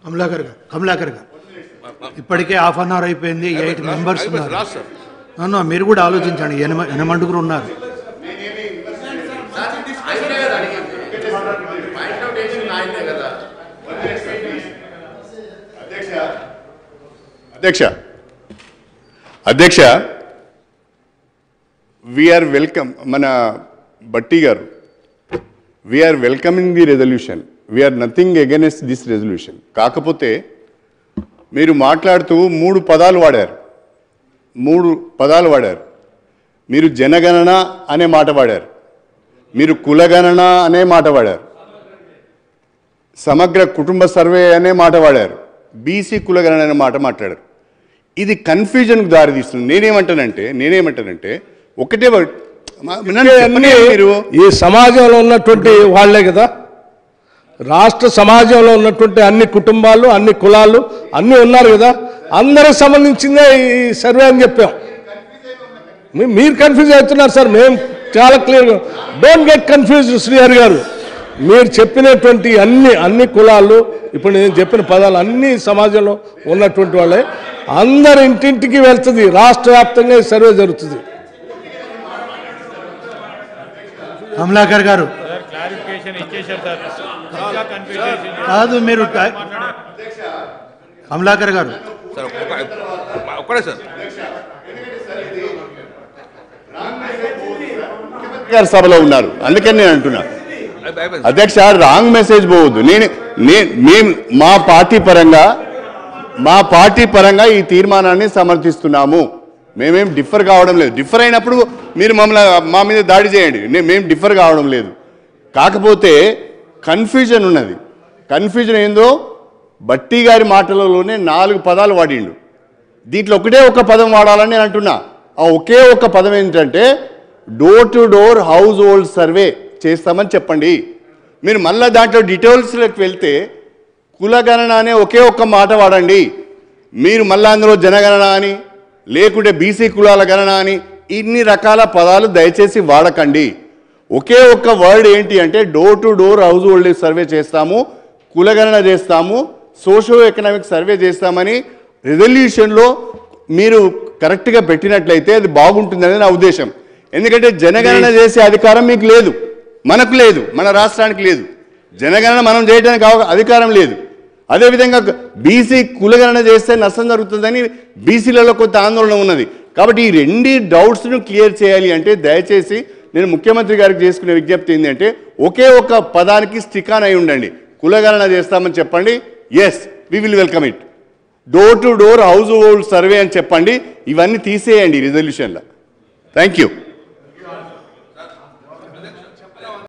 కమలాకర్ గారు ఇప్పటికే half an hour అయిపోయింది. 8 మెంబర్స్ ఉన్నారు. మీరు కూడా ఆలోచించండి. 8 ఉన్నారు. అధ్యక్ష వీఆర్ వెల్కమ్ మన బట్టి గారు we're welcoming the resolution. We're nothing against this resolution. కాకపోతే మీరు మాట్లాడుతూ 3 పదాలు వాడారు. మీరు జనగణన అనే మాట వాడారు, మీరు కులగణన అనే మాట వాడారు, సమగ్ర కుటుంబ సర్వే అనే మాట వాడారు, బీసీ కులగణన అనే మాట మాట్లాడారు. ఇది కన్ఫ్యూజన్కు దారితీస్తుంది. నేనేమంటానంటే ఒకటే మీరు ఈ సమాజంలో ఉన్నటువంటి వాళ్లే కదా, రాష్ట్ర సమాజంలో ఉన్నటువంటి అన్ని కుటుంబాలు అన్ని కులాలు అన్నీ ఉన్నారు కదా, అందరికి సంబంధించిందే ఈ సర్వే అని చెప్పాం. మీరు కన్ఫ్యూజ్ అవుతున్నారు సార్. మేము చాలా క్లియర్గా డోంట్ గెట్ కన్ఫ్యూజ్డ్ శ్రీహరి గారు. మీరు చెప్పినటువంటి అన్ని కులాలు ఇప్పుడు నేను చెప్పిన పదాలు అన్ని సమాజంలో ఉన్నటువంటి వాళ్ళే, అందరి ఇంటింటికి వెళ్తుంది. రాష్ట్ర వ్యాప్తంగా ఈ సర్వే జరుగుతుంది. కమలాకర్ గారు కాదు, మీరు కమలాకర్ గారు సభలో ఉన్నారు, అందుకని నేను అంటున్నా అధ్యక్ష రాంగ్ మెసేజ్ పోవద్దు. మేము మా పార్టీ పరంగా ఈ తీర్మానాన్ని సమర్థిస్తున్నాము. మేమేం డిఫర్ కావడం లేదు. డిఫర్ అయినప్పుడు మీరు మా మీద దాడి చేయండి. మేము డిఫర్ కావడం లేదు. కాకపోతే కన్ఫ్యూజన్ ఉన్నది. కన్ఫ్యూజన్ ఏందో బట్టి గారి మాటలలోనే 4 పదాలు వాడిండు. దీంట్లో ఒకటే ఒక పదం వాడాలని నేను అంటున్నా. ఆ ఒకే ఒక పదం ఏంటంటే door to door household survey చేస్తామని చెప్పండి. మీరు మళ్ళీ దాంట్లో డీటెయిల్స్లోకి వెళ్తే కులగణన అనే ఒకే ఒక్క మాట వాడండి. మీరు మళ్ళీ అందులో జనగణన అని లేకుంటే బీసీ కులాల గణన అని ఇన్ని రకాల పదాలు దయచేసి వాడకండి. ఒకే ఒక్క వర్డ్ ఏంటి అంటే door to door household survey చేస్తాము, కులగణన చేస్తాము, సోషో ఎకనామిక్ సర్వే చేస్తామని రెజల్యూషన్లో మీరు కరెక్ట్గా పెట్టినట్లయితే అది బాగుంటుందని నా ఉద్దేశం. ఎందుకంటే జనగణన చేసే అధికారం మీకు లేదు, మనకు లేదు, మన రాష్ట్రానికి లేదు. జనగణన మనం చేయడానికి అధికారం లేదు. అదేవిధంగా బీసీ కులగణన చేస్తే నష్టం జరుగుతుందని బీసీలలో కొంత ఆందోళన ఉన్నది. కాబట్టి ఈ 2 డౌట్స్ను క్లియర్ చేయాలి అంటే దయచేసి నేను ముఖ్యమంత్రి గారికి చేసుకునే విజ్ఞప్తి ఏంటంటే ఒకే ఒక పదానికి స్టిక్ ఆన్ అయి ఉండండి. కులగణన చేస్తామని చెప్పండి, yes we will welcome it. Door to door household survey అని చెప్పండి. ఇవన్నీ తీసేయండి రిజల్యూషన్లో. Thank you.